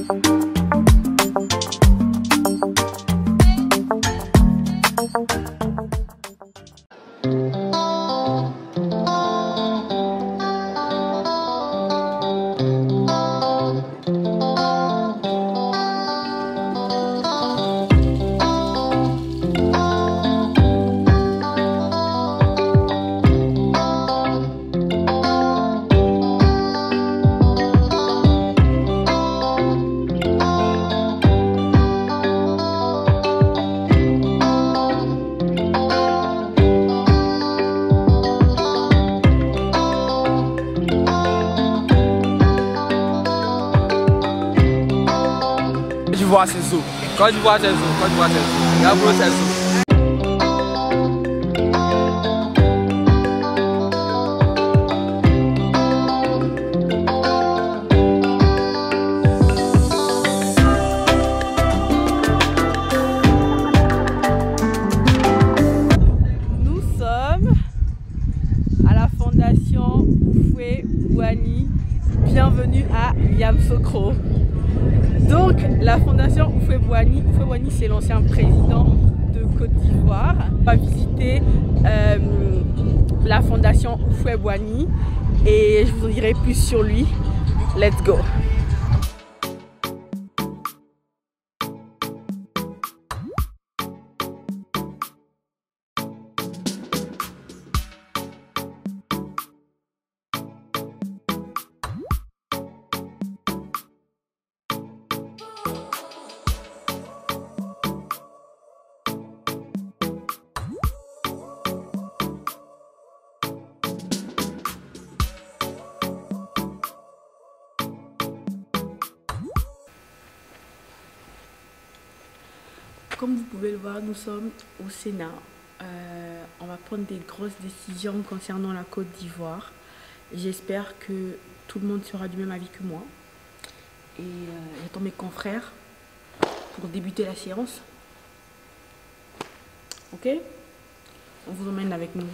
Côte d'Ivoire, c'est Zou. Côte d'Ivoire, c'est Zou. Gabon, c'est Zou. Nous sommes à la fondation Houphouët-Boigny. Bienvenue à Yamoussoukro. Donc, la fondation Houphouët-Boigny, c'est l'ancien président de Côte d'Ivoire. On va visiter la fondation Houphouët-Boigny et je vous en dirai plus sur lui. Let's go! Comme vous pouvez le voir, nous sommes au Sénat. On va prendre des grosses décisions concernant la Côte d'Ivoire. J'espère que tout le monde sera du même avis que moi. Et j'attends mes confrères pour débuter la séance. Ok? On vous emmène avec nous.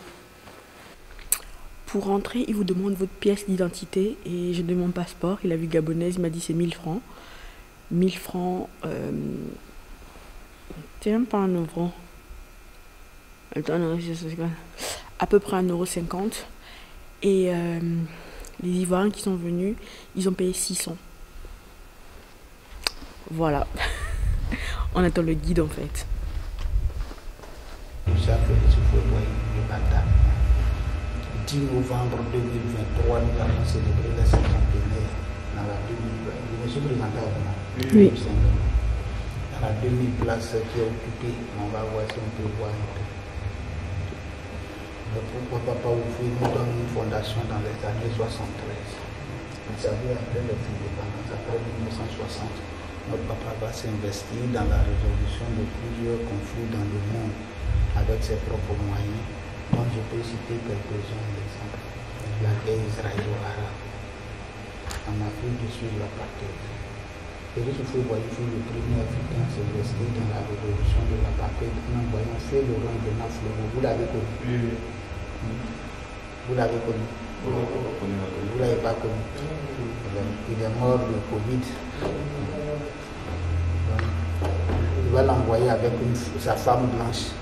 Pour rentrer, il vous demande votre pièce d'identité et je demande mon passeport. Il a vu gabonaise, il m'a dit c'est 1000 francs. 1000 francs... c'est même pas 1 euro. À peu près 1,50 €. Et les Ivoiriens qui sont venus, ils ont payé 600. Voilà. On attend le guide en fait. 10 novembre 2023, nous avons célébré le 50e dans la 2000. Je me suis présenté à vous. Oui. Dans la 2000 places qui est occupée, on va voir si on peut voir un peu. Pourquoi Papa Houphouët nous donne une fondation dans les années 73. Vous savez, après l'indépendance, après 1960, notre papa va s'investir dans la résolution de plusieurs conflits dans le monde avec ses propres moyens. Donc je peux citer quelques-uns d'exemples. La guerre israélo-arabe, en Afrique du Sud, l'apartheid. Félix Houphouët-Boigny fut le premier Africain à s'investir dans la résolution de l'apartheid en envoyant Florent de Nafloro. Vous l'avez connu? Oui. Vous l'avez connu? Vous ne l'avez pas connu? Il est mort de Covid. Donc, il va l'envoyer avec sa femme blanche.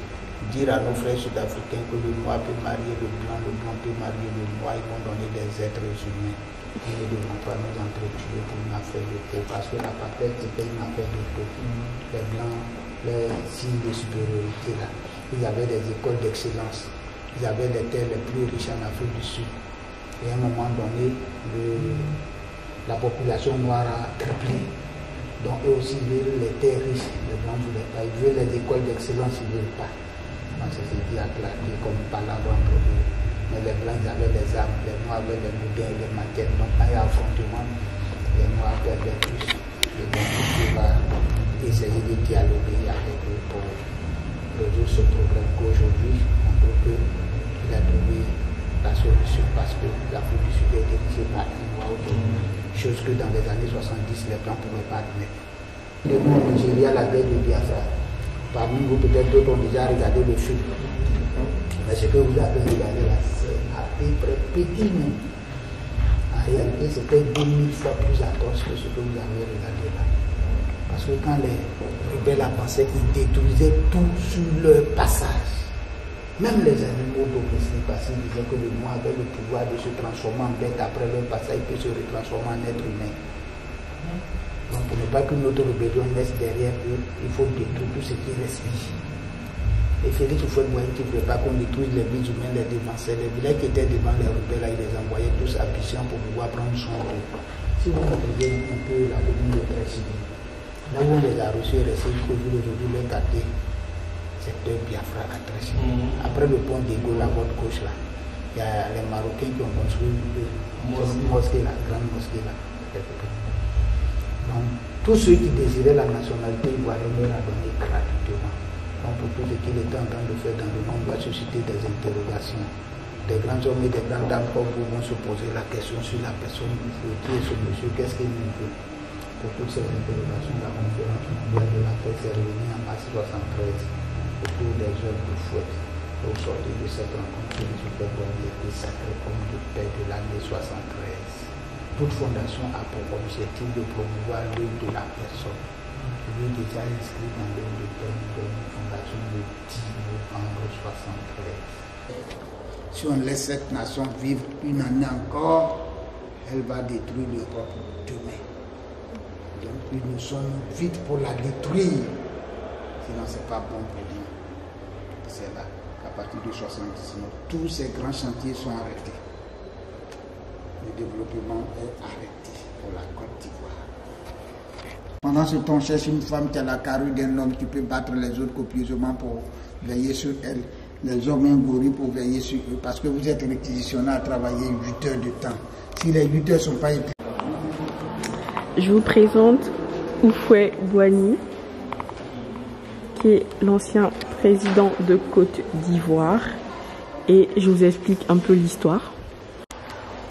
Dire à nos frères sud-africains que le noir peut marier le blanc peut marier le noir, ils vont donner des êtres humains. Nous ne devons pas nous entretuer pour une affaire de peau, parce que l'apartheid c'était une affaire de peau. Les blancs, les signes de supériorité là, ils avaient des écoles d'excellence, ils avaient les terres les plus riches en Afrique du Sud. Et à un moment donné, la population noire a triplé. Donc eux aussi veulent les terres riches, les blancs ne voulaient pas, ils veulent les écoles d'excellence, ils ne veulent pas. Donc ça s'est dit à claquer comme palabre entre eux. Mais les blancs avaient les armes, les noirs avaient les moudins et les maquettes. Donc quand il y a affrontement, les noirs perdaient plus. Et donc il va essayer de dialoguer avec eux pour résoudre ce problème qu'aujourd'hui, on trouve qu'il a trouvé la solution parce que l'Afrique du Sud est dirigée par un noir aujourd'hui. Chose que dans les années 70, les blancs ne pouvaient pas admettre. Le monde au Nigeria, la guerre de Biafra. Parmi vous, peut-être d'autres ont déjà regardé le film. Mais ce que vous avez regardé là, c'est à peu près petit, mais en réalité, c'était 2000 fois plus atroce que ce que vous avez regardé là. Parce que quand les rebelles avançaient, ils détruisaient tout sur leur passage. Même les animaux domestiques, parce qu'ils disaient que le lion avait le pouvoir de se transformer en bête après leur passage, il peut se retransformer en être humain. Donc pour ne pas qu'une autre rébellion naisse derrière eux, il faut détruire tout ce qui respire. Et Félix Houphouët-Boigny ne voulait pas qu'on détruise les villages humains, les dévançait. Les villages qui étaient devant les rebelles, là, il les envoyait tous à Abidjan pour pouvoir prendre son rôle. Si vous regardez un peu la commune de Trècheville, là où on les a reçus et restés jusqu'au jour d'aujourd'hui, leur quartier, secteur Biafra à Trècheville. Après le pont d'Ego, la votre gauche là, il y a les Marocains qui ont construit une mosquée, la grande mosquée là. Donc, tous ceux qui désiraient la nationalité ivoirienne leur a donné gratuitement. Donc, pour tout ce qu'il était en train de faire dans le monde, va susciter des interrogations. Des grands hommes et des grandes dames comme vous vont se poser la question sur la personne du feu, qui est ce monsieur, qu'est-ce qu'il nous veut. Pour toutes ces interrogations, la conférence mondiale de la paix s'est réunie en mars 1973 autour des œuvres de Fouet. Au sortir de cette rencontre, Félix Houphouët-Boigny était sacré comme de paix de l'année 73. Toute fondation a pour objectif de promouvoir l'œuvre de la personne. Il est déjà inscrit dans l'œuvre de paix de une fondation le 10 novembre 1973. Si on laisse cette nation vivre une année encore, elle va détruire l'Europe demain. Donc nous sommes vite pour la détruire. Sinon, ce n'est pas bon pour nous. C'est là qu'à partir de 1979, tous ces grands chantiers sont arrêtés. Le développement est arrêté pour la Côte d'Ivoire. Pendant ce temps, on cherche une femme qui a la carrure d'un homme qui peut battre les autres copieusement pour veiller sur elle. Les hommes un gorille pour veiller sur eux. Parce que vous êtes réquisitionné à travailler 8 heures de temps. Si les 8 heures ne sont pas épuisées. Je vous présente Houphouët-Boigny, qui est l'ancien président de Côte d'Ivoire. Et je vous explique un peu l'histoire.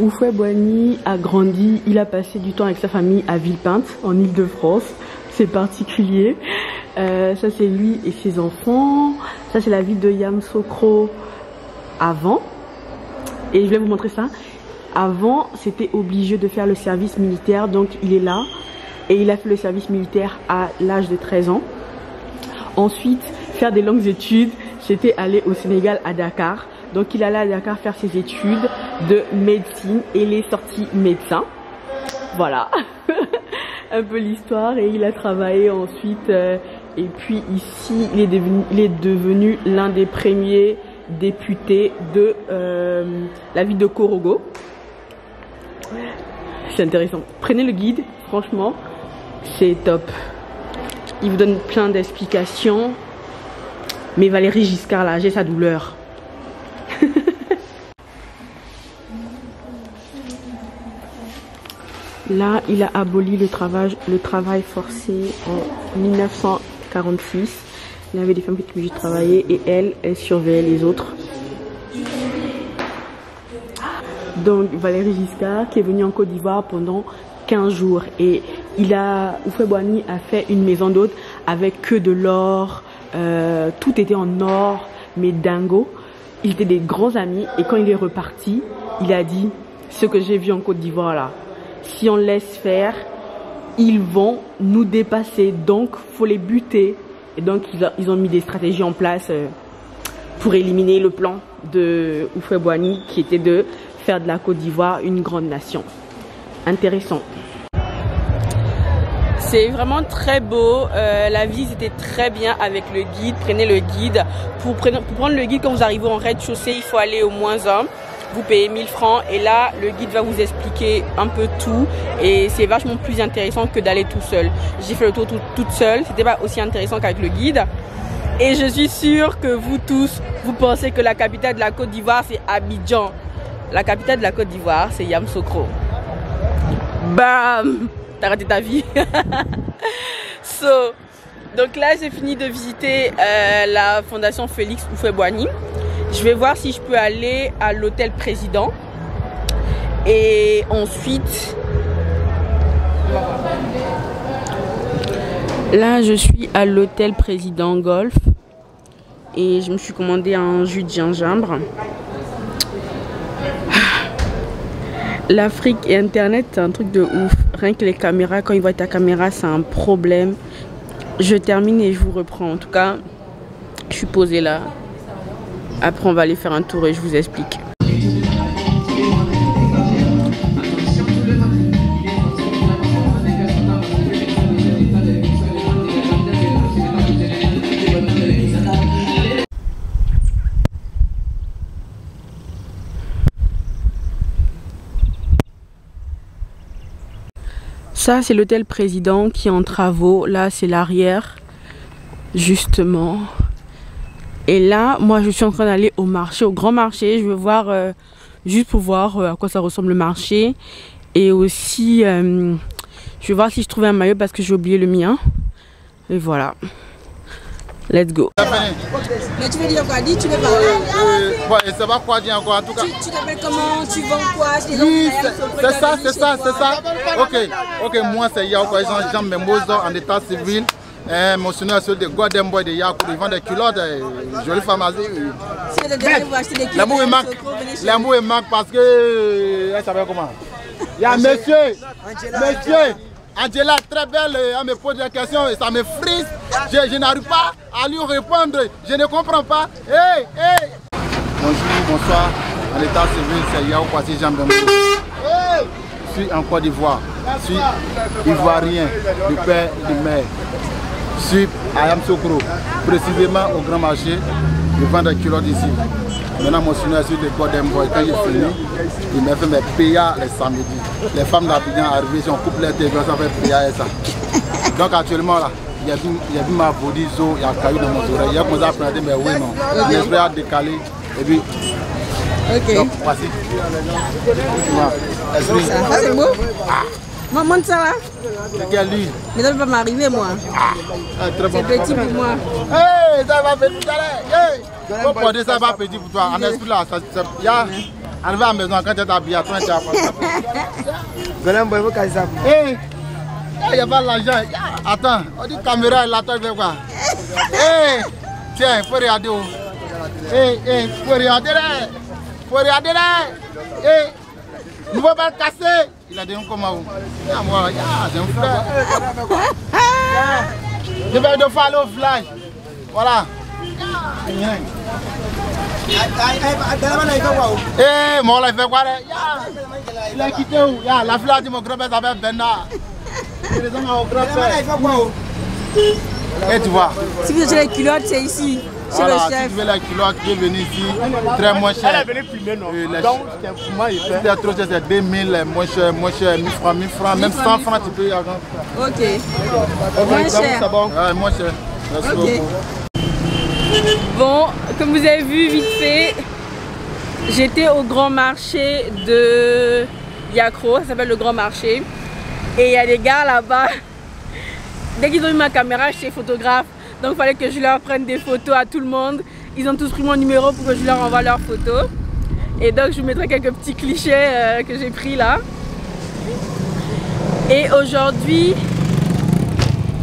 Houphouët-Boigny a grandi, il a passé du temps avec sa famille à Villepinte, en Île-de-France. C'est particulier. Ça, c'est lui et ses enfants. Ça, c'est la ville de Yamoussoukro avant. Et je vais vous montrer ça. Avant, c'était obligé de faire le service militaire. Donc, il est là. Et il a fait le service militaire à l'âge de 13 ans. Ensuite, faire des longues études, c'était aller au Sénégal, à Dakar. Donc, il allait à Dakar faire ses études de médecine et il est sorti médecin. Voilà, un peu l'histoire. Et il a travaillé ensuite. Et puis ici, il est devenu l'un des premiers députés de la ville de Korogo. C'est intéressant. Prenez le guide, franchement, c'est top. Il vous donne plein d'explications. Mais Valéry Giscard, là, j'ai sa douleur. Là, il a aboli le travail forcé en 1946. Il y avait des femmes qui étaient obligées de travailler et elle surveillait les autres. Donc, Valéry Giscard qui est venu en Côte d'Ivoire pendant 15 jours. Et Houphouët-Boigny a fait une maison d'hôte avec que de l'or. Tout était en or, mais dingo. Ils étaient des grands amis. Et quand il est reparti, il a dit, ce que j'ai vu en Côte d'Ivoire là, si on laisse faire, ils vont nous dépasser. Donc, faut les buter. Et donc, ils ont mis des stratégies en place pour éliminer le plan de Houphouët-Boigny qui était de faire de la Côte d'Ivoire une grande nation. Intéressant. C'est vraiment très beau. La visite était très bien avec le guide. Prenez le guide. Pour prendre le guide, quand vous arrivez en rez-de-chaussée, il faut aller au -1. Vous payez 1000 francs et là, le guide va vous expliquer un peu tout et c'est vachement plus intéressant que d'aller tout seul. J'ai fait le tour toute seule, c'était pas aussi intéressant qu'avec le guide. Et je suis sûre que vous tous, vous pensez que la capitale de la Côte d'Ivoire, c'est Abidjan. La capitale de la Côte d'Ivoire, c'est Yamoussoukro. Bam! T'as raté ta vie. Donc là, j'ai fini de visiter la fondation Félix Houphouët-Boigny. Je vais voir si je peux aller à l'hôtel président. Et ensuite, là, je suis à l'hôtel président Golf. Et je me suis commandé un jus de gingembre. L'Afrique et Internet, c'est un truc de ouf. Rien que les caméras, quand ils voient ta caméra, c'est un problème. Je termine et je vous reprends. En tout cas, je suis posée là. Après, on va aller faire un tour et je vous explique. Ça, c'est l'hôtel président qui est en travaux. Là, c'est l'arrière, justement. Et là, moi, je suis en train d'aller au marché, au grand marché. Je veux voir, juste pour voir à quoi ça ressemble le marché. Et aussi, je vais voir si je trouve un maillot parce que j'ai oublié le mien. Et voilà. Let's go. Mais tu veux dire quoi? Dis, tu veux parler. Bon, et ça va quoi dire encore en tout cas? Tu t'appelles comment? Tu vends quoi? Oui, c'est ça. Ok, moi c'est Yao, Jean Membozo en état civil. Mon seigneur c'est de Golden Boy de Yakou, ils vendent des culottes, jolies pharmacies. Si vous êtes derrière, vous achetez des culottes. L'amour il manque parce que. Elle s'appelle comment? Il y a monsieur. Angela, très belle, elle me pose des questions et ça me frise. Je n'arrive pas à lui répondre. Je ne comprends pas. Hey. Bonjour, bonsoir. En état civil, c'est Yao Kwasi Jean Bembo. Je suis en Côte d'Ivoire. Je suis ivoirien, du père et du mère. Je suis à Yamsokro, précisément au grand marché. Je vends des culottes ici. Maintenant, mon seigneur est de Golden Boy. Quand j'ai fini, il m'a fait mes payas les samedis. Les femmes d'Abidjan arrivent, si on coupe les télés, ça fait payer ça. Donc actuellement, là, il y a vu ma bodizo, il y a un caillou dans mon oreille. Il y a commencé à prendre, mais oui, non. L'esprit a décalé. Et puis, donc, voici. Ça, c'est beau. Maman, ça va? C'est quel lui? Mais ça ne peut pas m'arriver, moi. C'est petit pour moi. Hey, ça va petit, hey! Faut porter ça va petit pour toi. En esprit là, il y a arrivé à la maison quand tu es habillé, toi tu as pas. Hey, il n'y a pas l'argent. Attends, on dit caméra là, toi tu fais quoi? Hey, tiens, faut regarder où? Hey, faut regarder là. Hey, ne va pas le casser. Il a dit comment où? Moi, j'ai un frère. Je vais de faire le flash. Voilà. Eh, moi, il fait quoi? Il a quitté où? La fille a dit mon grand-père s'appelle Bernard. Il est dans mon grand-père. Et tu vois. Si vous achetez les culottes, c'est ici. Chez le chef. Si tu veux les culottes, tu es venu ici. Très moins cher. Elle est venue filmer, non? Donc, c'est trop cher, c'est 2000, moins cher, 1000 francs, même 100 francs, tu peux y avoir. Ok. Moins cher. Ouais, moins cher. Merci beaucoup. Bon, comme vous avez vu vite fait, j'étais au grand marché de Yakro, ça s'appelle le grand marché. Et il y a des gars là-bas, dès qu'ils ont eu ma caméra, j'étais photographe. Donc il fallait que je leur prenne des photos à tout le monde. Ils ont tous pris mon numéro pour que je leur envoie leurs photos. Et donc je vous mettrai quelques petits clichés que j'ai pris là. Et aujourd'hui,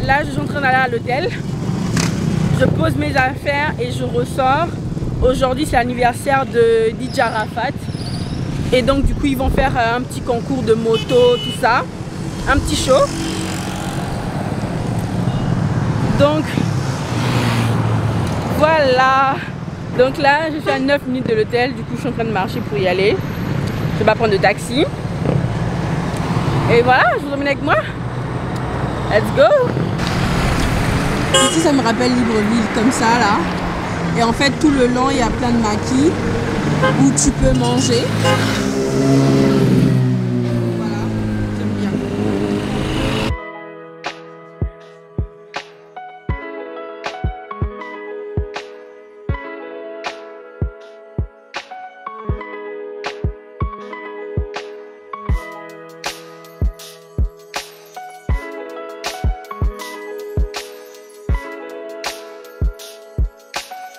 là je suis en train d'aller à l'hôtel. Je pose mes affaires et je ressors. Aujourd'hui c'est l'anniversaire de DJ Arafat. Et donc du coup ils vont faire un petit concours de moto, tout ça. Un petit show. Donc voilà. Donc là je suis à 9 minutes de l'hôtel. Du coup je suis en train de marcher pour y aller. Je vais pas prendre de taxi. Et voilà, je vous emmène avec moi. Let's go. Ici ça me rappelle Libreville comme ça là. Et en fait tout le long il y a plein de maquis où tu peux manger. Voilà, j'aime bien.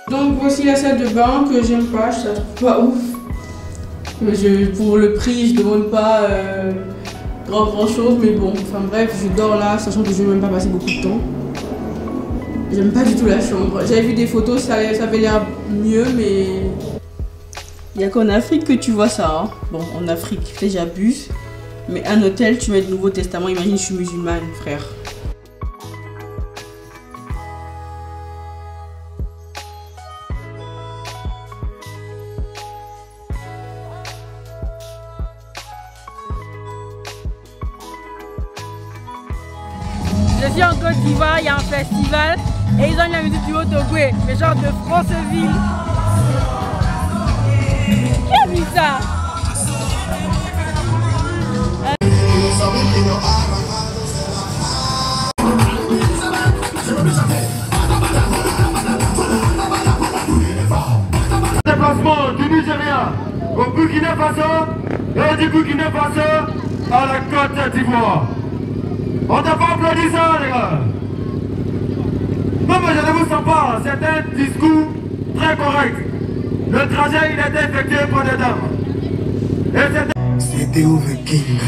Donc voici la salle de bain que j'aime pas, je la trouve pas ouf. Pour le prix, je demande pas grand chose, mais bon, enfin bref, je dors là, sachant que je vais même pas passer beaucoup de temps. J'aime pas du tout la chambre. J'avais vu des photos, ça avait l'air mieux, mais il y a qu'en Afrique que tu vois ça. Hein. Bon, en Afrique, peut-être j'abuse, Mais un hôtel, tu mets le Nouveau Testament, imagine je suis musulmane, frère. Je suis en Côte d'Ivoire, il y a un festival et ils ont la musique du Haut-Togo, mais genre de Franceville. Qui a vu ça? Déplacement du Nigeria au Burkina Faso et du Burkina Faso à la Côte d'Ivoire. On t'a pas applaudi ça, les gars. Non, mais je ne vous sens pas. C'est un discours très correct. Le trajet, il a été effectué par des dames. C'était où le king?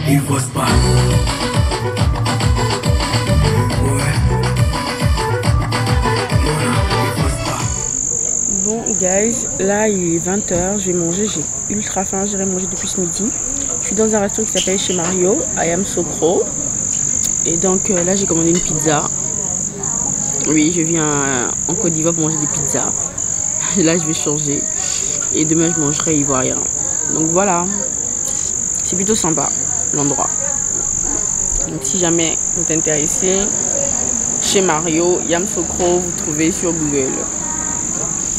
Il voit pas. Bon, guys, là il est 20h. Je vais manger. J'ai ultra faim. J'ai mangé depuis ce midi. Je suis dans un restaurant qui s'appelle Chez Mario, à Yamoussoukro. Et donc là j'ai commandé une pizza. Oui, je viens en Côte d'Ivoire pour manger des pizzas. Et là je vais changer. Et demain je mangerai ivoirien. Donc voilà. C'est plutôt sympa l'endroit. Donc si jamais vous êtes intéressé, Chez Mario, Yamoussoukro, vous trouvez sur Google.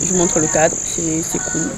Je vous montre le cadre, c'est cool.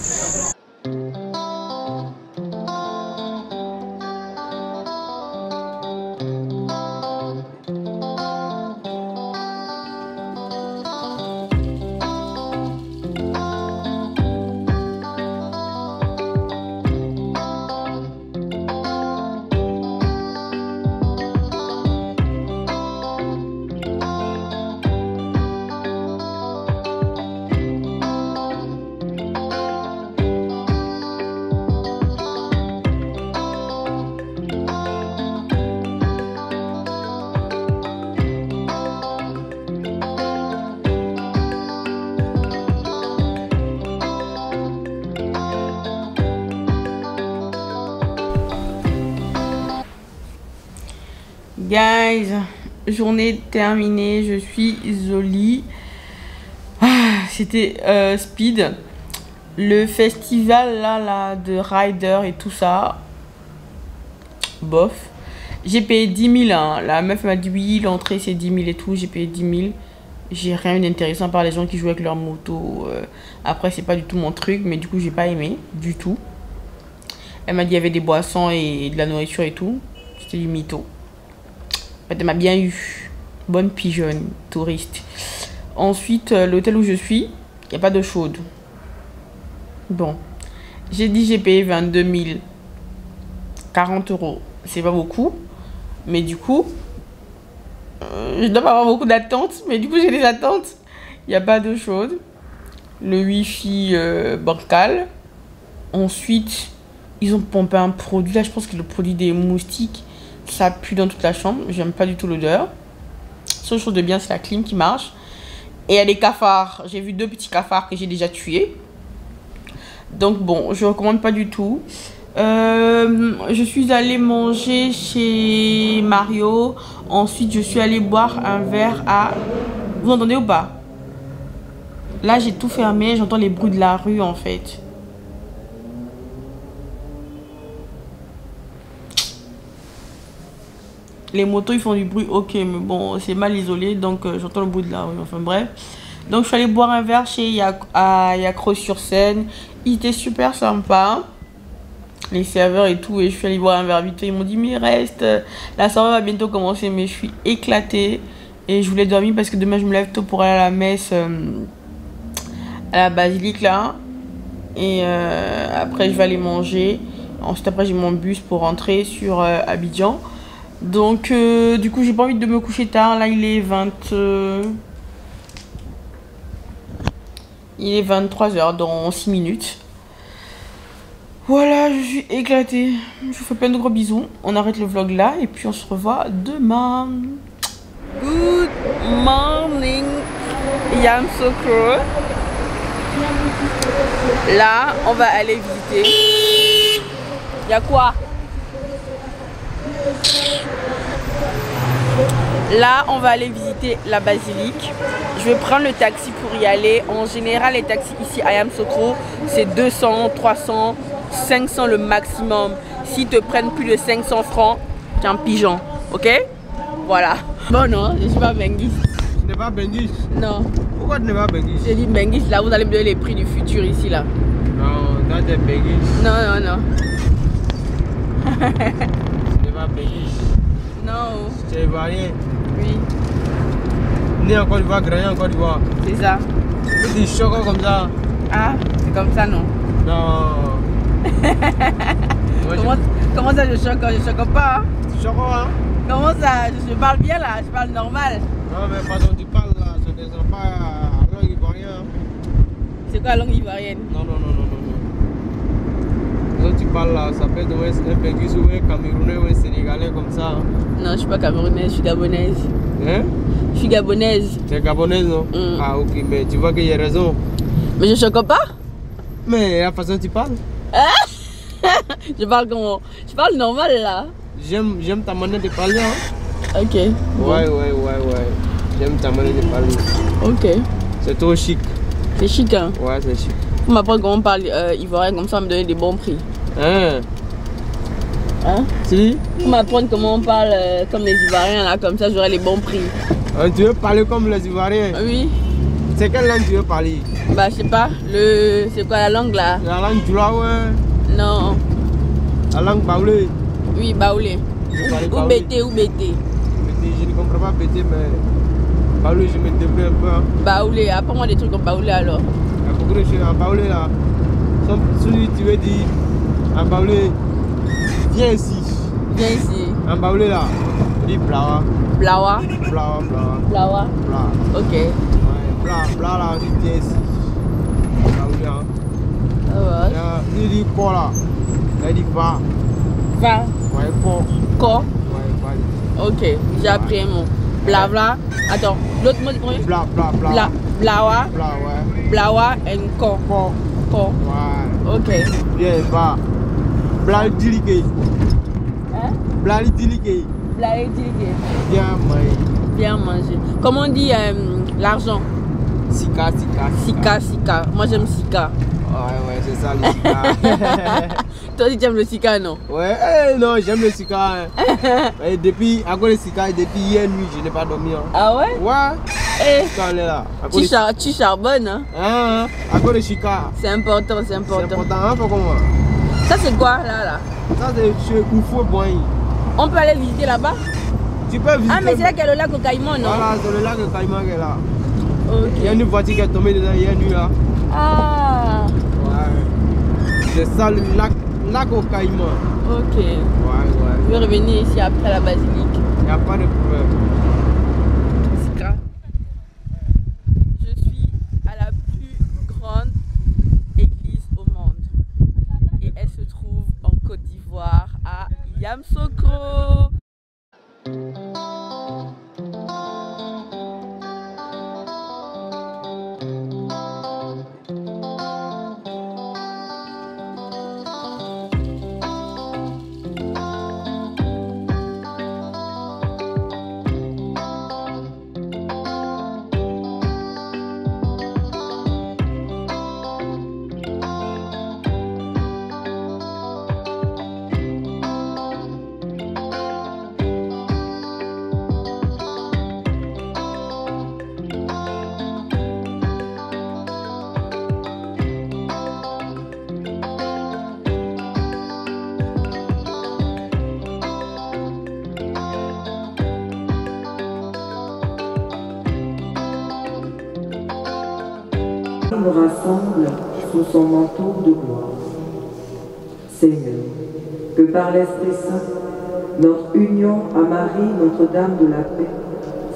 Guys, journée terminée, je suis au lit. C'était speed. Le festival là de rider et tout ça. Bof. J'ai payé 10 000. Hein. La meuf m'a dit oui, l'entrée c'est 10 000 et tout. J'ai payé 10 000. J'ai rien d'intéressant par les gens qui jouent avec leur moto. Après, c'est pas du tout mon truc, mais du coup, j'ai pas aimé du tout. Elle m'a dit qu'il y avait des boissons et de la nourriture et tout. C'était du mytho. Elle m'a bien eu. Bonne pigeonne, touriste. Ensuite, l'hôtel où je suis, il n'y a pas d'eau chaude. Bon. J'ai dit j'ai payé 22 000. 40 €. C'est pas beaucoup. Mais du coup, je dois pas avoir beaucoup d'attentes. Mais du coup, j'ai des attentes. Il n'y a pas d'eau chaude. Le wifi bancal. Ensuite, ils ont pompé un produit. Là, je pense que le produit des moustiques. Ça pue dans toute la chambre. J'aime pas du tout l'odeur. Seule chose de bien, c'est la clim qui marche. Et il y a des cafards. J'ai vu 2 petits cafards que j'ai déjà tués. Donc bon, je recommande pas du tout. Je suis allée manger chez Mario. Ensuite, je suis allée boire un verre à... Vous entendez ou pas? Là, j'ai tout fermé. J'entends les bruits de la rue, en fait. Les motos, ils font du bruit, ok. Mais bon, c'est mal isolé. Donc, j'entends le bruit de la rue. Enfin, bref. Donc, je suis allée boire un verre chez Yacro-sur-Seine. Il était super sympa. Les serveurs et tout. Et je suis allée boire un verre vite. Ils m'ont dit, mais reste. La soirée va bientôt commencer. Mais je suis éclatée. Et je voulais dormir parce que demain, je me lève tôt pour aller à la messe. À la basilique, là. Et après, je vais aller manger. Ensuite, après, j'ai mon bus pour rentrer sur Abidjan. Donc, du coup, j'ai pas envie de me coucher tard. Là, il est 23 h dans 6 minutes. Voilà, je suis éclatée. Je vous fais plein de gros bisous. On arrête le vlog là et puis on se revoit demain. Good morning, Yamoussoukro. Là, on va aller visiter. Il y a quoi? Là, on va aller visiter la basilique. Je vais prendre le taxi pour y aller. En général, les taxis ici à Yamoussoukro, c'est 200, 300, 500 le maximum. S'ils te prennent plus de 500 francs, tu es un pigeon. Ok? Voilà. Bon, non, je ne suis pas Benguis. Tu n'es pas Benguis? Non. Pourquoi tu n'es pas Benguis? J'ai dit Benguis, là, vous allez me donner les prix du futur ici, là. Non, toi, tu es Benguis. Non, non, non. Tu n'es pas Benguis. Non. Tu es Ivoirien. Oui, Né en Côte d'Ivoire, grandi en Côte d'Ivoire. c'est ça. Tu dis choco comme ça. Ah, c'est comme ça, non? Non. Moi, Comment ça, je choque? Je choque pas, hein? choco, hein? Comment ça? Je parle bien, là. Je parle normal. Non, mais façon tu parles là, ça ne descend pas à langue ivoirienne. C'est quoi la langue ivoirienne? Non, non, non, non, non, non. Quand tu parles là, ça peut être un Benguis ou un Camerounais ou un Sénégalais comme ça. Non, je suis pas camerounaise, je suis gabonaise. Hein? Je suis gabonaise. Tu es gabonaise, non? Mm. Ah, ok, mais tu vois qu'il y a raison. Mais je choque pas? Mais la façon dont tu parles, Je parle comment? Je parle normal, là. j'aime ta manière de parler. Hein? Ok. Ouais. J'aime ta manière de parler. Ok. C'est trop chic. C'est chic, hein? Ouais, c'est chic. Faut m'apprendre comment on parle ivoirien, comme ça, on me donner des bons prix. Hein? Hein? Si? Faut m'apprendre comment on parle comme les Ivoiriens, là, comme ça, j'aurai les bons prix. Tu veux parler comme les Ivoiriens? Oui. C'est quelle langue tu veux parler? Bah, je sais pas. C'est quoi la langue, là? La langue Djoula, ouais. Non. La langue Baoulé. Oui, baoulé. Ou bété, ou bété. Je ne comprends pas BT, mais Baoulé, je me débrouille un peu. Hein. Baoulé, apprends-moi des trucs comme baoulé alors. Il y a beaucoup de choses en Baoulé là. Celui tu veux dire en Baoulé, viens ici. Viens ici. En Baoulé là, dis Blawa. Blawa. Blawa, Blawa. Blawa. Bla. Ok. Ouais, Bla là, on dit viens ici. Baoulé hein. Ah ouais. Il dit quoi là? Il dit va. Va. Ouais, quoi? Ko. Ouais, va. Ok. J'ai appris un mot. Blavla. Attends. L'autre mot, c'est combien? Bla, bla, bla. Bla. Blawa. Bla, ouais. Blawa and ko. Quoi? Ko. Ouais. Ok. Viens, va. Bla, diligué. Hein? Bla, diligué. Blawa diligué. Viens, manger. Bien manger. Comment on dit l'argent? Sika, sika. Sika, sika. Moi j'aime sika. Ouais, c'est ça le sika. Toi tu aimes le sika, non? Ouais, non, j'aime le sika. Hein. Et depuis, à cause du sika, depuis hier nuit, je n'ai pas dormi. Hein. Ah ouais? Ouais. Quand on est là. Tu charbonnes, hein? Hein, à cause du sika. C'est important, c'est C'est important. important, hein, pour comment? Ça c'est quoi là? Ça, c'est chez Koufou Boy. On peut aller visiter là-bas? Tu peux visiter. Ah mais c'est là qu'il y a le lac au Caïman, non? Voilà, c'est le lac de Caïman qui est là. Il y a Ok. une voiture qui est tombée dedans hier nuit là. Ah. Ouais. C'est ça le lac au Caïman. Ok. Ouais. Je vais revenir ici après la basilique. Il n'y a pas de problème. Sika. Je suis à la plus grande église au monde. Et elle se trouve en Côte d'Ivoire, à Yamoussoukro. nous rassemble sous son manteau de gloire. Seigneur, que par l'Esprit Saint, notre union à Marie, Notre-Dame de la paix,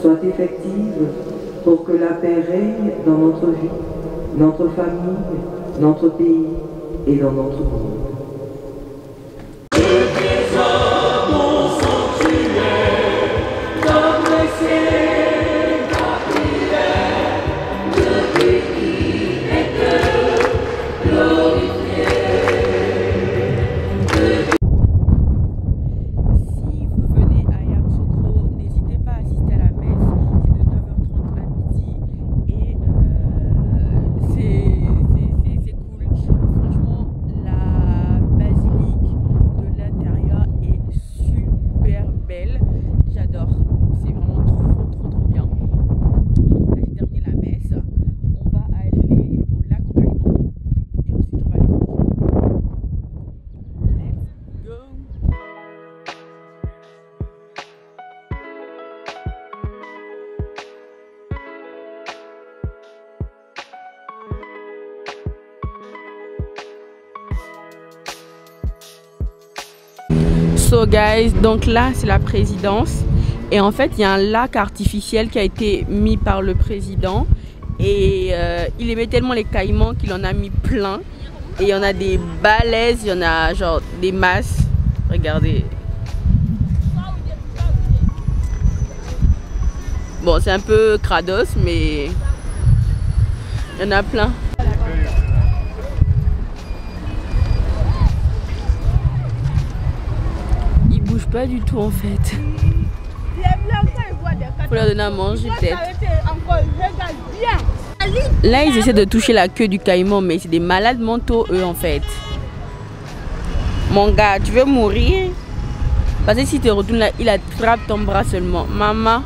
soit effective pour que la paix règne dans notre vie, notre famille, notre pays et dans notre monde. So guys, donc là c'est la présidence. Et en fait, il y a un lac artificiel qui a été mis par le président. Et il aimait tellement les caïmans qu'il en a mis plein. Et il y en a des balaises, il y en a genre des masses. Regardez. Bon, c'est un peu crados, mais il y en a plein. Il bouge pas du tout en fait. Faut leur donner à manger peut-être. Là ils essaient de toucher la queue du caïman, mais c'est des malades mentaux eux en fait. Mon gars, tu veux mourir? Parce que si tu retournes là, il attrape ton bras seulement. Maman,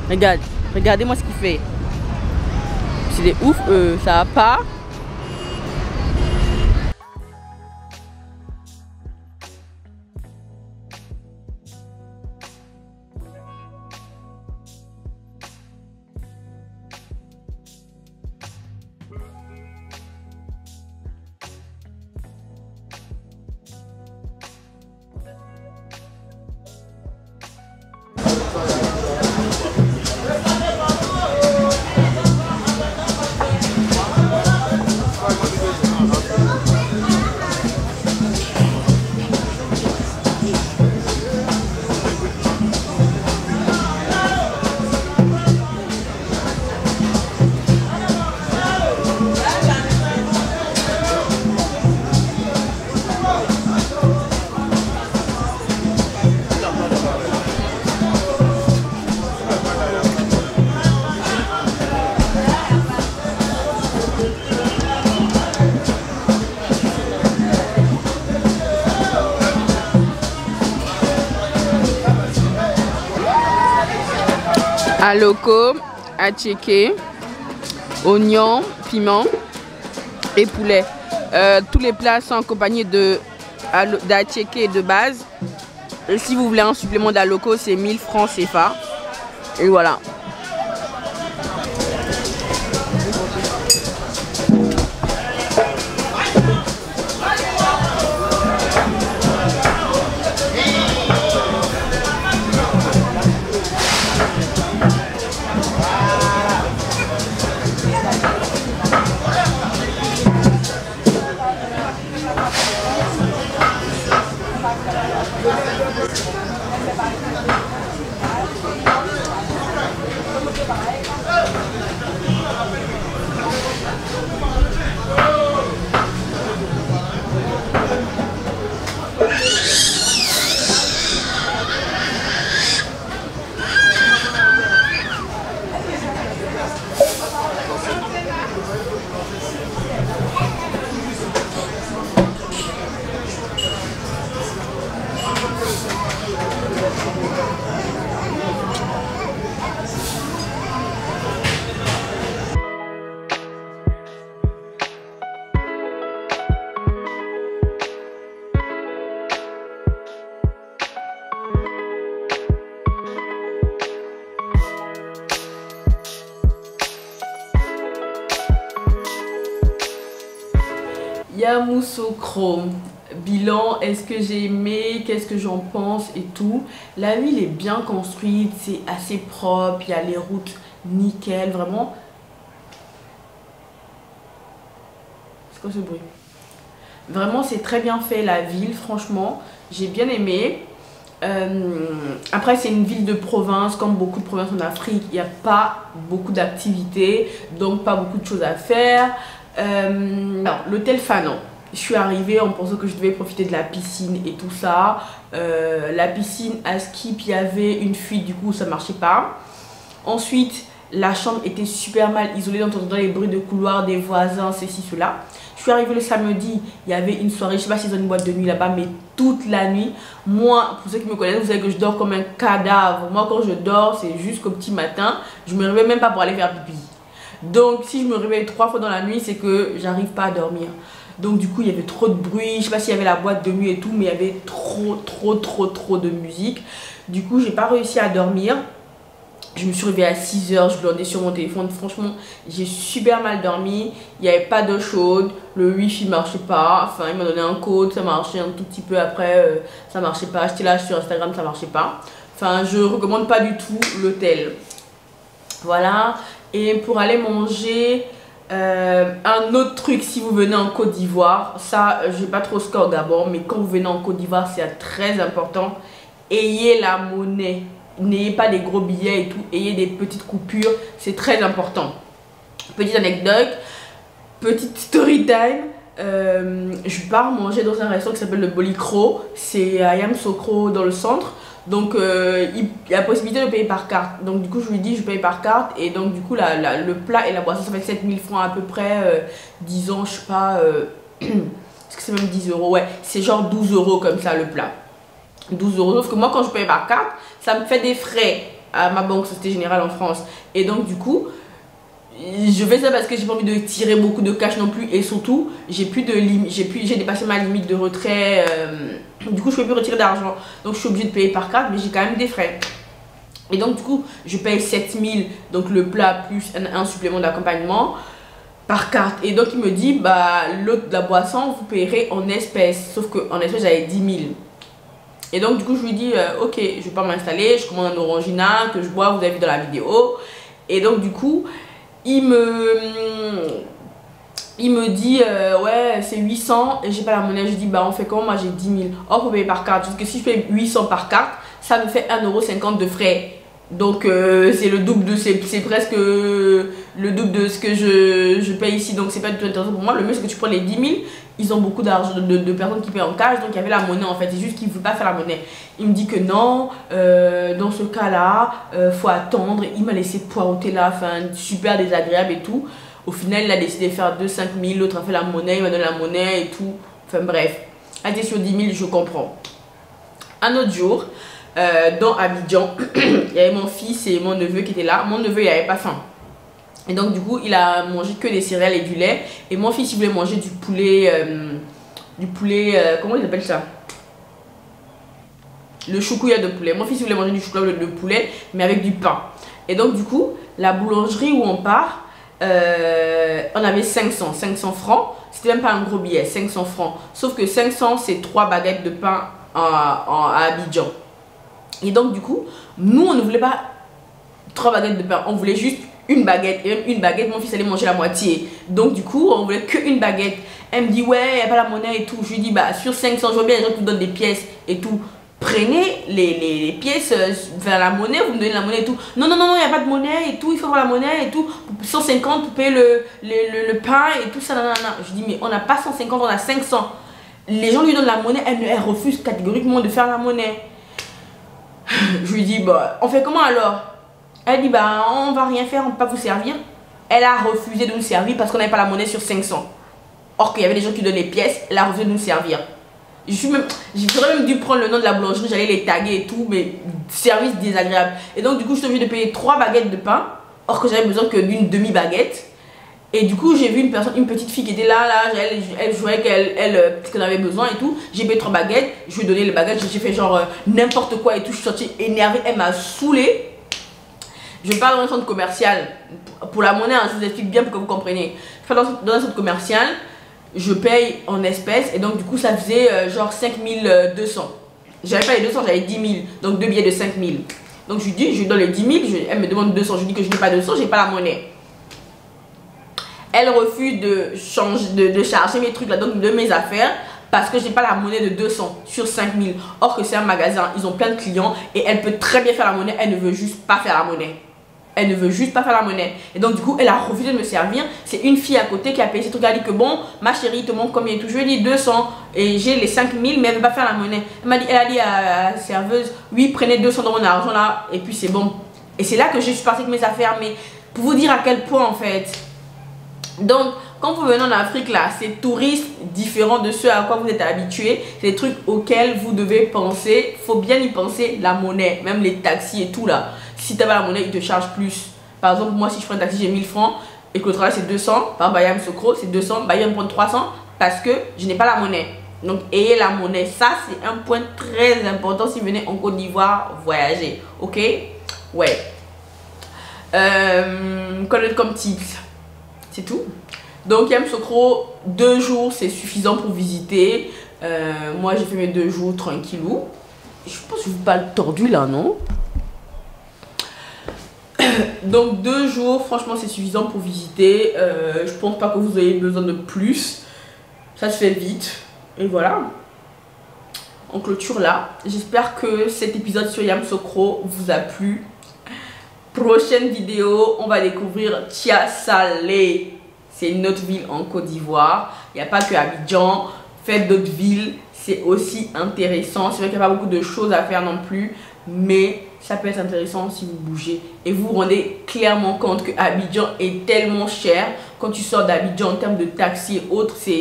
regarde, regardez-moi ce qu'il fait. C'est des ouf eux, ça va pas. Aloko, attiéké, oignons, piment et poulet. Tous les plats sont accompagnés d'attiéké de base. Et si vous voulez un supplément d'aloko, c'est 1000 francs CFA. Et voilà. Yamoussoukro, bilan, est-ce que j'ai aimé, qu'est-ce que j'en pense et tout. La ville est bien construite, c'est assez propre, il y a les routes nickel, vraiment. C'est quoi ce bruit? Vraiment c'est très bien fait la ville, franchement, j'ai bien aimé. Après c'est une ville de province, comme beaucoup de provinces en Afrique, il n'y a pas beaucoup d'activités, donc pas beaucoup de choses à faire. L'hôtel Fanon, je suis arrivée en pensant que je devais profiter de la piscine et tout ça. La piscine à Skip, il y avait une fuite, du coup ça marchait pas. Ensuite la chambre était super mal isolée, on entendait les bruits de couloir des voisins, ceci, cela. Je suis arrivée le samedi, il y avait une soirée, je sais pas s'ils ont une boîte de nuit là-bas, mais toute la nuit. Moi, pour ceux qui me connaissent, vous savez que je dors comme un cadavre. Moi quand je dors, c'est jusqu'au petit matin, je me réveille même pas pour aller faire pipi. Donc si je me réveille 3 fois dans la nuit, c'est que j'arrive pas à dormir. Donc du coup il y avait trop de bruit, je sais pas s'il y avait la boîte de nuit et tout, mais il y avait trop de musique. Du coup j'ai pas réussi à dormir. Je me suis réveillée à 6 h, je glandais sur mon téléphone. Franchement, j'ai super mal dormi. Il n'y avait pas d'eau chaude. Le wifi ne marchait pas. Enfin, il m'a donné un code, ça marchait un tout petit peu. Après, ça marchait pas. J'étais là sur Instagram, ça marchait pas. Enfin, je recommande pas du tout l'hôtel. Voilà. Et pour aller manger, un autre truc, si vous venez en Côte d'Ivoire, ça, j'ai pas trop ce qu'au Gabon, mais quand vous venez en Côte d'Ivoire, c'est très important. Ayez la monnaie. N'ayez pas des gros billets et tout, ayez des petites coupures, c'est très important. Petite anecdote, petite story time, je pars manger dans un restaurant qui s'appelle le Bolicro, c'est à Yamoussoukro dans le centre. Donc il y a la possibilité de payer par carte. Donc du coup je lui dis je paye par carte. Et donc du coup le plat et la boisson ça fait 7000 francs à peu près, disons je sais pas, est-ce que c'est même 10 €, ouais, c'est genre 12 € comme ça le plat. 12 €, sauf que moi quand je paye par carte, ça me fait des frais à ma banque Société Générale en France. Et donc du coup, je fais ça parce que j'ai pas envie de tirer beaucoup de cash non plus. Et surtout, j'ai dépassé ma limite de retrait. Du coup, je peux plus retirer d'argent. Donc je suis obligée de payer par carte, mais j'ai quand même des frais. Et donc du coup, je paye 7000, donc le plat plus un supplément d'accompagnement par carte. Et donc il me dit, bah l'autre de la boisson, vous payerez en espèces. Sauf que en espèces, j'avais 10 000. Et donc du coup je lui dis ok, je vais pas m'installer, je commande un Orangina que je bois, vous avez vu dans la vidéo. Et donc du coup il me dit ouais c'est 800 et j'ai pas la monnaie. Je dis bah on fait comment, moi j'ai 10 000. Or faut payer par carte, parce que si je paye 800 par carte, ça me fait 1,50 € de frais. Donc c'est le double de, c'est presque le double de ce que je paye ici. Donc c'est pas du tout intéressant pour moi. Le mieux c'est que tu prends les 10 000. Ils ont beaucoup d'argent de personnes qui payent en cash. Donc il y avait la monnaie en fait. C'est juste qu'ils ne veulent pas faire la monnaie. Il me dit que non, dans ce cas là faut attendre. Il m'a laissé poireauter là, enfin super désagréable et tout. Au final il a décidé de faire 2 5 000. L'autre a fait la monnaie, il m'a donné la monnaie et tout. Enfin bref, à été sur 10 000 je comprends. Un autre jour, dans Abidjan, il y avait mon fils et mon neveu qui étaient là. Mon neveu il avait pas faim. Et donc du coup il a mangé que des céréales et du lait. Et mon fils il voulait manger du poulet, comment ils appellent ça, le choukouya de poulet. Mon fils il voulait manger du choukouya de poulet mais avec du pain. Et donc du coup la boulangerie où on part, on avait 500 francs. C'était même pas un gros billet, 500 francs. Sauf que 500 c'est 3 baguettes de pain à Abidjan. Et donc du coup nous on ne voulait pas 3 baguettes de pain, on voulait juste une baguette. Et même une baguette mon fils allait manger la moitié. Donc du coup on voulait qu'une baguette. Elle me dit ouais il n'y a pas la monnaie et tout. Je lui dis bah sur 500 je vois bien les gens qui vous donnent des pièces et tout. Prenez les pièces vers la monnaie, vous me donnez la monnaie et tout. Non non non non il n'y a pas de monnaie et tout, il faut avoir la monnaie et tout. 150 pour payer le pain et tout ça. Non, non, non. Je dis mais on n'a pas 150, on a 500. Les gens lui donnent la monnaie, elle refuse catégoriquement de faire la monnaie. Je lui dis bah on fait comment alors? Elle dit bah on va rien faire, on peut pas vous servir. Elle a refusé de nous servir parce qu'on n'avait pas la monnaie sur 500. Or qu'il y avait des gens qui donnaient les pièces, elle a refusé de nous servir. J'aurais même dû prendre le nom de la boulangerie, j'allais les taguer et tout, mais service désagréable. Et donc du coup je suis obligée de payer 3 baguettes de pain, or que j'avais besoin que d'une demi-baguette. Et du coup j'ai vu une petite fille qui était là, elle jouait qu'elle avait besoin et tout. J'ai payé 3 baguettes, je lui ai donné les baguettes, j'ai fait genre n'importe quoi et tout. Je suis sortie énervée, elle m'a saoulée. Je vais pas dans un centre commercial pour la monnaie, hein, je vous explique bien pour que vous compreniez. Je vais dans un centre commercial, je paye en espèces et donc du coup ça faisait genre 5200. J'avais pas les 200, j'avais 10 000, donc 2 billets de 5000. Donc je lui dis, je lui donne les 10 000, elle me demande 200, je lui dis que je n'ai pas 200, j'ai pas la monnaie. Elle refuse de charger mes trucs là, donc de mes affaires, parce que j'ai pas la monnaie de 200 sur 5000. Or que c'est un magasin, ils ont plein de clients et elle peut très bien faire la monnaie, elle ne veut juste pas faire la monnaie. Elle ne veut juste pas faire la monnaie. Et donc du coup elle a refusé de me servir. C'est une fille à côté qui a payé ces trucs. Elle a dit que bon ma chérie te montre combien et tout. Je lui ai dit 200 et j'ai les 5000 mais elle ne veut pas faire la monnaie. Elle a dit à la serveuse oui prenez 200 dans mon argent là et puis c'est bon. Et c'est là que je suis partie avec mes affaires. Mais pour vous dire à quel point en fait. Donc quand vous venez en Afrique là, c'est touristes différents de ceux à quoi vous êtes habitués. C'est des trucs auxquels vous devez penser. Faut bien y penser, la monnaie, même les taxis et tout là. Si tu n'as pas la monnaie, ils te chargent plus. Par exemple, moi si je prends un taxi, j'ai 1000 francs et que le travail c'est 200, par exemple, Yamoussoukro c'est 200, bah il va me prendre 300 parce que je n'ai pas la monnaie. Donc ayez la monnaie, ça c'est un point très important si vous venez en Côte d'Ivoire voyager. Ok? Ouais. Connaître comme tips, c'est tout. Donc Yamoussoukro, 2 jours c'est suffisant pour visiter. Moi j'ai fait mes 2 jours tranquillou. Je pense que je vous parle tordu là, non? Donc 2 jours, franchement c'est suffisant pour visiter. Je pense pas que vous ayez besoin de plus. Ça se fait vite. Et voilà. On clôture là. J'espère que cet épisode sur Yamoussoukro vous a plu. Prochaine vidéo, on va découvrir Tiasalé. C'est une autre ville en Côte d'Ivoire. Il n'y a pas que Abidjan. Faites d'autres villes. C'est aussi intéressant. C'est vrai qu'il n'y a pas beaucoup de choses à faire non plus. Mais ça peut être intéressant si vous bougez. Et vous vous rendez clairement compte que Abidjan est tellement cher. Quand tu sors d'Abidjan en termes de taxi et autres, c'est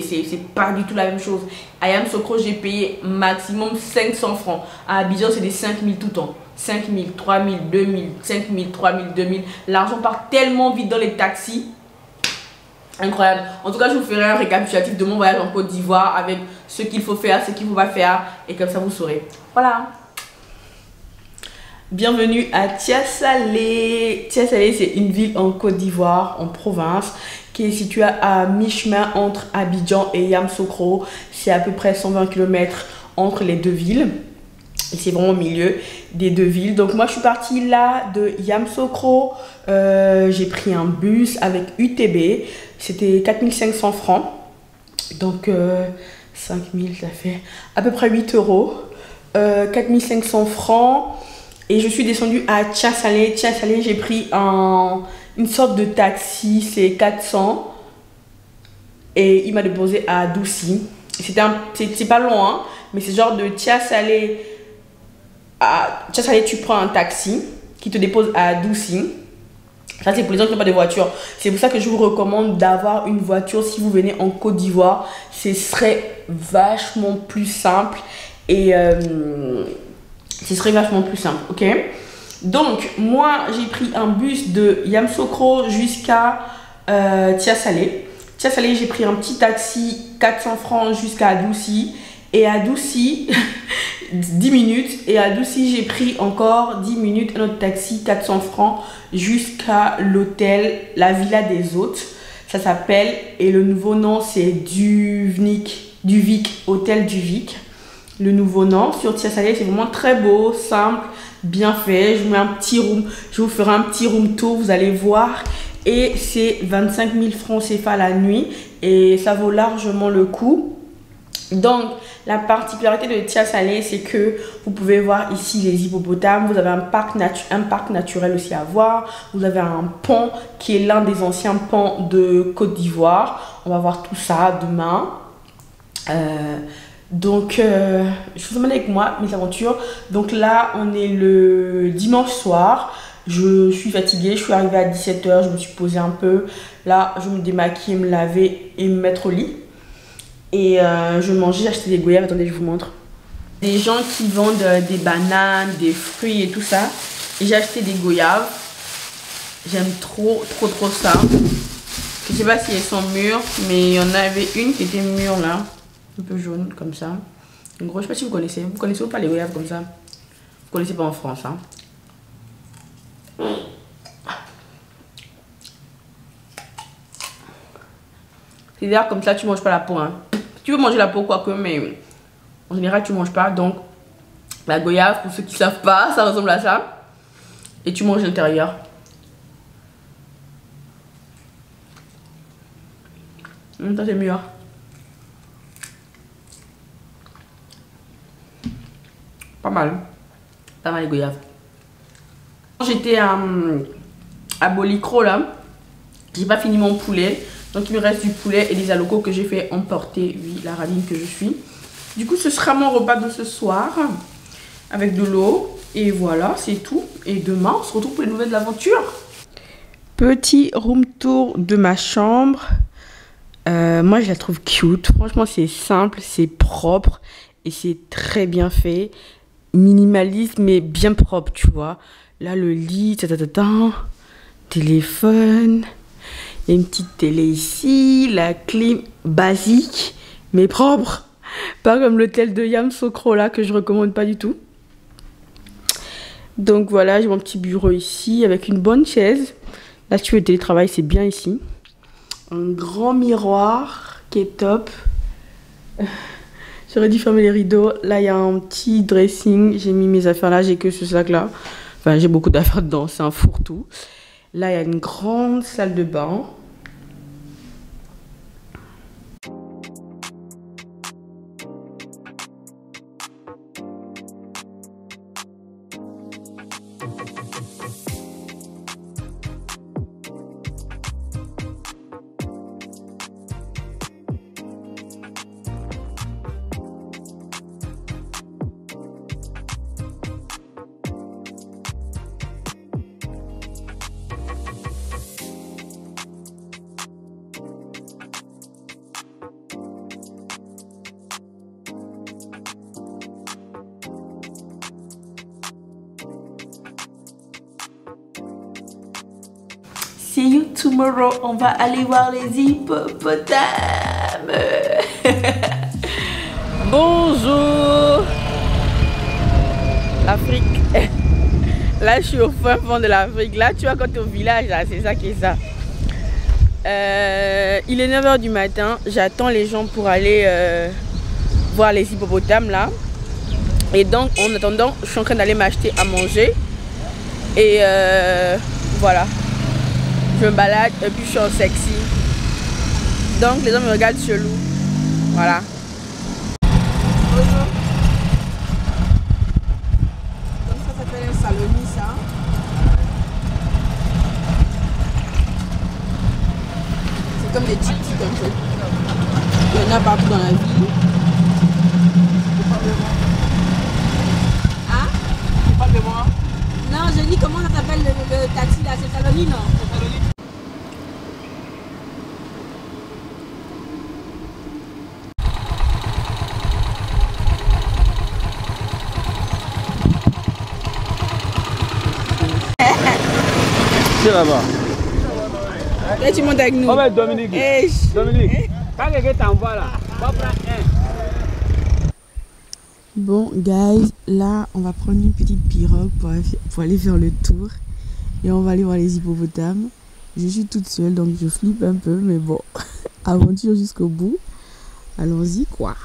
pas du tout la même chose. À Yamoussoukro, j'ai payé maximum 500 francs. À Abidjan, c'est des 5000 tout le temps. 5000, 3000, 2000, 5000, 3000, 2000. L'argent part tellement vite dans les taxis. Incroyable. En tout cas, je vous ferai un récapitulatif de mon voyage en Côte d'Ivoire avec ce qu'il faut faire, ce qu'il ne faut pas faire. Et comme ça, vous saurez. Voilà. Bienvenue à Tiasalé. Tiasalé, c'est une ville en Côte d'Ivoire, en province, qui est située à mi-chemin entre Abidjan et Yamoussoukro. C'est à peu près 120 km entre les 2 villes. Et c'est vraiment au milieu des 2 villes. Donc moi je suis partie là de Yamoussoukro. J'ai pris un bus avec UTB. C'était 4500 francs. Donc 5000, ça fait à peu près 8 euros. 4500 francs. Et je suis descendue à Tiasalé. Tiasalé, j'ai pris une sorte de taxi. C'est 400. Et il m'a déposé à Doucy. C'est pas loin, hein, mais c'est genre de Tiasalé. À Tiasalé, tu prends un taxi qui te dépose à Doucy. Ça, c'est pour les gens qui n'ont pas de voiture. C'est pour ça que je vous recommande d'avoir une voiture si vous venez en Côte d'Ivoire. Ce serait vachement plus simple. Et ce serait vachement plus simple, ok? Donc, moi, j'ai pris un bus de Yamoussoukro jusqu'à Tiasalé. Tiasalé, j'ai pris un petit taxi, 400 francs jusqu'à Doucy. Et à Doucy, 10 minutes. Et à Doucy, j'ai pris encore 10 minutes un autre taxi, 400 francs, jusqu'à l'hôtel, la Villa des Hôtes. Ça s'appelle, et le nouveau nom, c'est Duvik, Hôtel Duvik. Le nouveau nom sur Tiasalé, c'est vraiment très beau, simple, bien fait. Je vous mets un petit room, je vous ferai un petit room tour, vous allez voir. Et c'est 25 000 francs CFA la nuit. Et ça vaut largement le coup. Donc, la particularité de Tiasalé, c'est que vous pouvez voir ici les hippopotames. Vous avez un parc naturel aussi à voir. Vous avez un pont qui est l'un des anciens ponts de Côte d'Ivoire. On va voir tout ça demain. Donc, je vous emmène avec moi, mes aventures. Donc là, on est le dimanche soir. Je suis fatiguée, je suis arrivée à 17 h, je me suis posée un peu. Là, je me démaquille, me laver et me mettre au lit. Et je mangeais, j'ai acheté des goyaves, attendez, je vous montre. Des gens qui vendent des bananes, des fruits et tout ça. Et j'ai acheté des goyaves. J'aime trop ça. Je sais pas si elles sont mûres, mais il y en avait une qui était mûre là. Un peu jaune comme ça. En gros, je sais pas si vous connaissez. Vous connaissez ou pas les goyaves comme ça? Vous connaissez pas en France, hein? C'est d'ailleurs comme ça, tu manges pas la peau, hein. Tu veux manger la peau quoique, mais en général tu manges pas. Donc la goyave, pour ceux qui savent pas, ça ressemble à ça. Et tu manges l'intérieur. Ça c'est mieux. Pas mal les goyaves. J'étais à Bolicro là. J'ai pas fini mon poulet. Donc il me reste du poulet et des alocos que j'ai fait emporter, oui, la radine que je suis. Du coup, ce sera mon repas de ce soir avec de l'eau. Et voilà, c'est tout. Et demain, on se retrouve pour les nouvelles aventures. Petit room tour de ma chambre. Moi, je la trouve cute. Franchement, c'est simple, c'est propre et c'est très bien fait. Minimaliste, mais bien propre, tu vois. Là, le lit, téléphone. Il y a une petite télé ici, la clim basique, mais propre. Pas comme l'hôtel de Yamoussoukro là, que je recommande pas du tout. Donc voilà, j'ai mon petit bureau ici avec une bonne chaise. Là, si tu veux télétravail, c'est bien ici. Un grand miroir qui est top. J'aurais dû fermer les rideaux. Là, il y a un petit dressing. J'ai mis mes affaires là. J'ai que ce sac là. Enfin, j'ai beaucoup d'affaires dedans. C'est un fourre-tout. Là, il y a une grande salle de bain. See you tomorrow. On va aller voir les hippopotames. Bonjour. L'Afrique. Là, je suis au fin fond de l'Afrique. Là, tu vois, quand tu es au village, c'est ça qui est ça. Il est 9 h du matin. J'attends les gens pour aller voir les hippopotames là. Et donc, en attendant, je suis en train d'aller m'acheter à manger. Et voilà. Je me balade et puis je suis en sexy. Donc les gens me regardent chelou. Voilà. Bonjour. Donc ça s'appelle un saloni ça. C'est comme des tic-tic un peu. Il y en a partout dans la ville. Hein? Tu parles de moi? Non, je dis comment ça s'appelle le taxi là, c'est saloni non? Là-bas. Et tu montes avec nous. Oh, Dominique. Hey. Dominique. Quand quelqu'un t'envoie là, va prendre un. Bon, guys, là, on va prendre une petite pirogue pour aller faire le tour. Et on va aller voir les hippopotames. Je suis toute seule, donc je flippe un peu. Mais bon, aventure jusqu'au bout. Allons-y, quoi.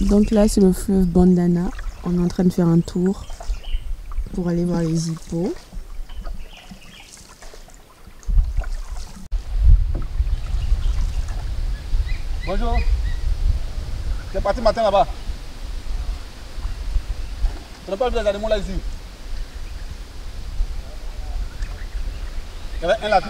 Donc là, c'est le fleuve Bandana. On est en train de faire un tour pour aller voir les hippos. Bonjour. C'est parti matin là-bas. Tu n'as pas vu les animaux là ici? Il y avait un là.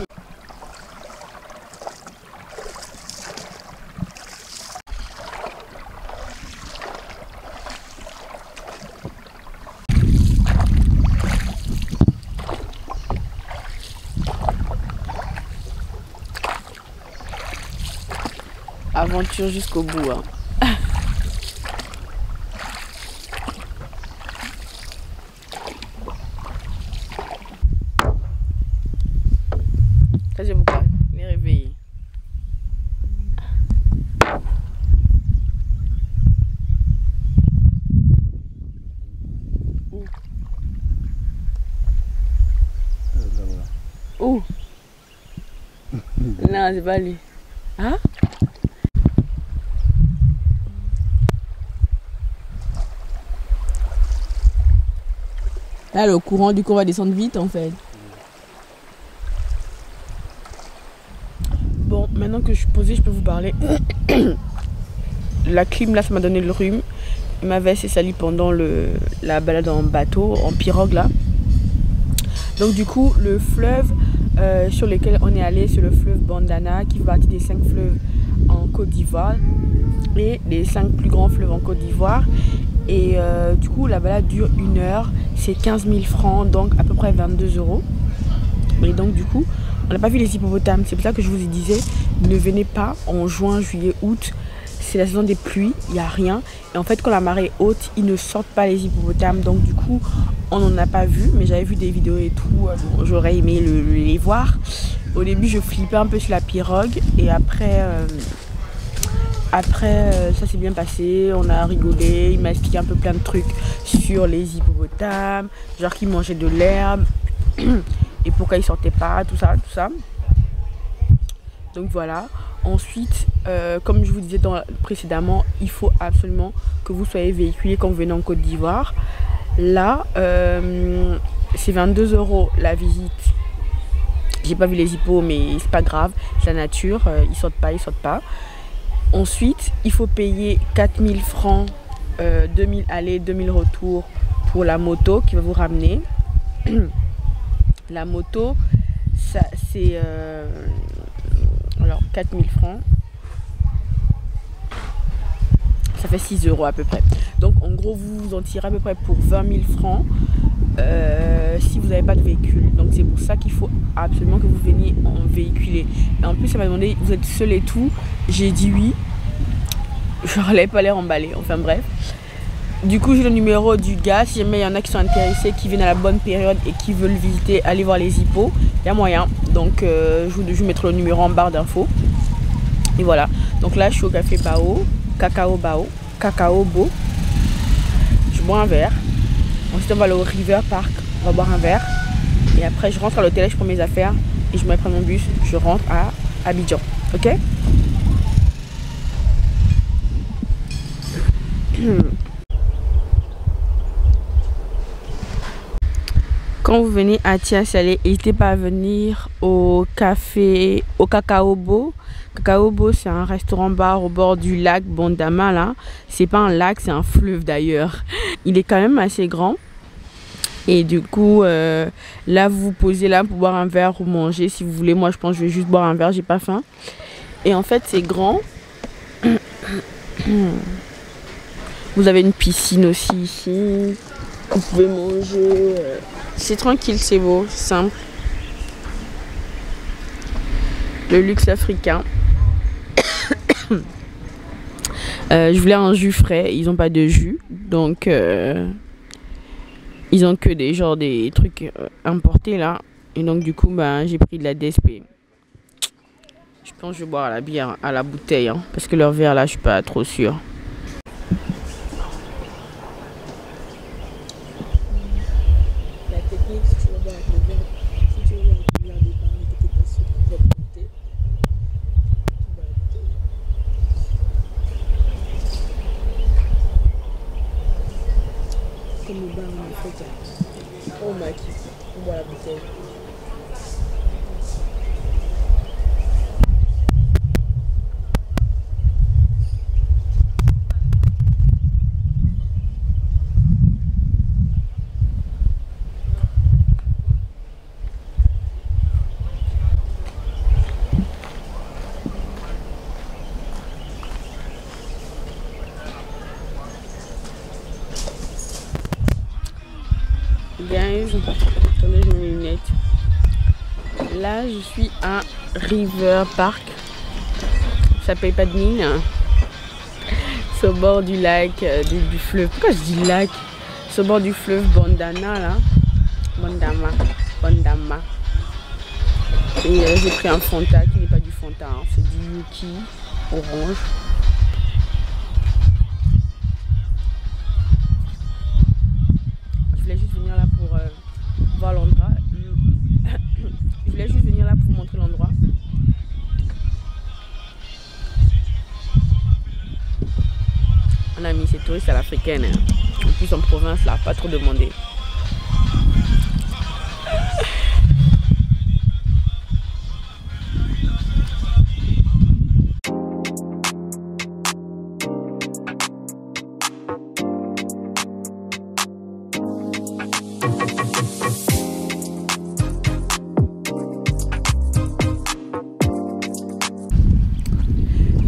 Aventure jusqu'au bout. Hein. Ça, j'ai beaucoup les réveiller. Où? Non, c'est pas lui. Hein? Là, le courant du coup va descendre vite en fait. Bon, maintenant que je suis posée, je peux vous parler. La clim là, ça m'a donné le rhume. Ma veste est salie pendant la balade en bateau, en pirogue là. Donc du coup, le fleuve sur lequel on est allé, c'est le fleuve Bandana, qui fait partie des 5 fleuves en Côte d'Ivoire et des 5 plus grands fleuves en Côte d'Ivoire. Et du coup, la balade dure 1 heure, c'est 15 000 francs, donc à peu près 22 €. Et donc du coup, on n'a pas vu les hippopotames. C'est pour ça que je vous disais, ne venez pas en juin, juillet, août. c'est la saison des pluies, il n'y a rien. Et en fait, quand la marée est haute, ils ne sortent pas les hippopotames. Donc du coup, on n'en a pas vu, mais j'avais vu des vidéos et tout. Bon, j'aurais aimé les voir. Au début, je flippais un peu sur la pirogue. Et après, ça s'est bien passé. On a rigolé. Il m'a expliqué un peu plein de trucs sur les hippopotames. Genre qu'ils mangeaient de l'herbe. Et pourquoi ils sortaient pas, tout ça, tout ça. Donc voilà. Ensuite, comme je vous disais précédemment, il faut absolument que vous soyez véhiculé quand vous venez en Côte d'Ivoire. Là, c'est 22 € la visite. J'ai pas vu les hippos, mais c'est pas grave. C'est la nature, ils sortent pas. Ensuite, il faut payer 4000 francs, 2000 aller, 2000 retour pour la moto qui va vous ramener. La moto, ça c'est... alors 4000 francs, ça fait 6 € à peu près. Donc en gros vous vous en tirez à peu près pour 20 000 francs si vous n'avez pas de véhicule. Donc c'est pour ça qu'il faut absolument que vous veniez en véhiculé. Et en plus elle m'a demandé, vous êtes seul et tout. J'ai dit oui. Je n'allais pas les remballer, enfin bref. Du coup j'ai le numéro du gars. Si jamais il y en a qui sont intéressés, qui viennent à la bonne période et qui veulent visiter, aller voir les hippos, il y a moyen. Donc je vous mettrai le numéro en barre d'infos. Et voilà. Donc là je suis au café Bao, Cacao Beau. Je bois un verre. Ensuite on va aller au River Park, on va boire un verre. Et après je rentre à l'hôtel, je prends mes affaires et je me prends mon bus, je rentre à Abidjan. Ok? Quand vous venez à Tia-Salé, n'hésitez pas à venir au Cacao Beau. Cacao Beau, c'est un restaurant-bar au bord du lac Bondama là. C'est pas un lac, c'est un fleuve d'ailleurs. Il est quand même assez grand. Et du coup, là vous vous posez là pour boire un verre ou manger si vous voulez. Moi je pense que je vais juste boire un verre, j'ai pas faim. Et en fait c'est grand. Vous avez une piscine aussi ici. Vous pouvez manger. C'est tranquille, c'est beau, c'est simple. Le luxe africain. Je voulais un jus frais, ils n'ont pas de jus. Donc, ils ont que des trucs importés là. Et donc, du coup, j'ai pris de la DSP. Je pense que je vais boire la bière à la bouteille. Hein, parce que leur verre là, je suis pas trop sûre. Comme le bar en fait, on maquille, on boit la bouteille. Guys, attendez, je mets mes lunettes. Là, je suis à River Park. Ça paye pas de mine. C'est au bord du lac, du fleuve. Pourquoi je dis lac? C'est au bord du fleuve Bondana là. Bondama. Et j'ai pris un Fanta qui n'est pas du Fanta, hein. C'est du Yuki orange. Je voulais juste venir là pour voir l'endroit. Je voulais juste venir là pour vous montrer l'endroit. On a mis ces touristes à l'africaine. Hein. En plus en province là, pas trop demandé.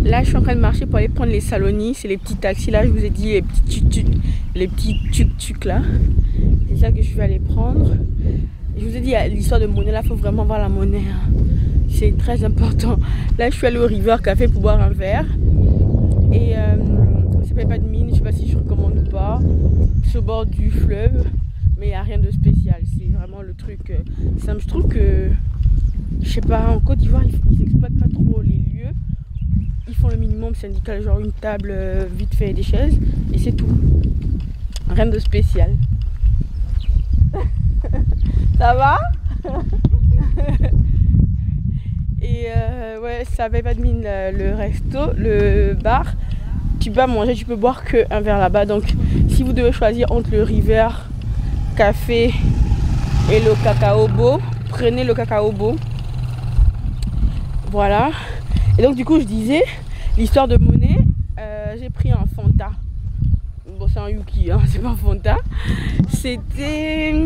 Là, je suis en train de marcher pour aller prendre les Saloni. C'est les petits taxis là, je vous ai dit, les petits tuk-tuk là. C'est ça que je vais aller prendre. Je vous ai dit, l'histoire de monnaie là, il faut vraiment voir la monnaie. Hein. C'est très important. Là, je suis allée au River Café pour boire un verre. Et ça paye pas de mine, je sais pas si je recommande ou pas. C'est au bord du fleuve, mais il n'y a rien de spécial. C'est vraiment le truc simple. Je trouve que, je sais pas, en Côte d'Ivoire, ils exploitent pas trop les lieux. Ils font le minimum syndical, genre une table vite fait et des chaises, et c'est tout. Rien de spécial. Ça va? Et ouais, ça paye pas de mine le resto, le bar. Tu peux manger, tu peux boire qu'un verre là-bas. Donc si vous devez choisir entre le River Café et le Cacaobo, prenez le Cacaobo. Voilà. Et donc du coup je disais, l'histoire de monnaie, j'ai pris un Fanta. Bon, c'est un Yuki, hein, c'est pas un Fanta. C'était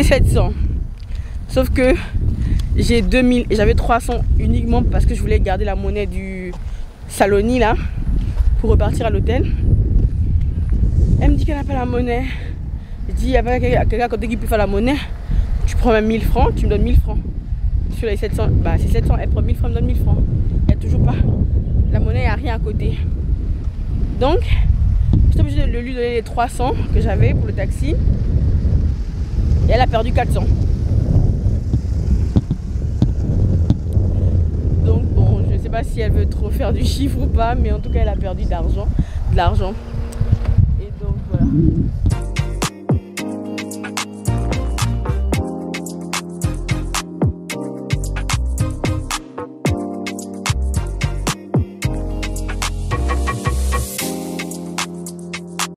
700. Sauf que j'ai 2000 et j'avais 300 uniquement parce que je voulais garder la monnaie du Saloni là pour repartir à l'hôtel. Elle me dit qu'elle n'a pas la monnaie. Je dis, il y a pas quelqu'un à côté qui peut faire la monnaie. Tu prends même 1000 francs, tu me donnes 1000 francs. Sur les 700, bah c'est 700, elle prend 1000 francs, elle me donne 1000 francs. Il n'y a toujours pas la monnaie, il n'y a rien à côté. Donc, j'étais obligée de lui donner les 300 que j'avais pour le taxi. Et elle a perdu 400. Donc bon, je ne sais pas si elle veut trop faire du chiffre ou pas, mais en tout cas elle a perdu de l'argent. Et donc voilà.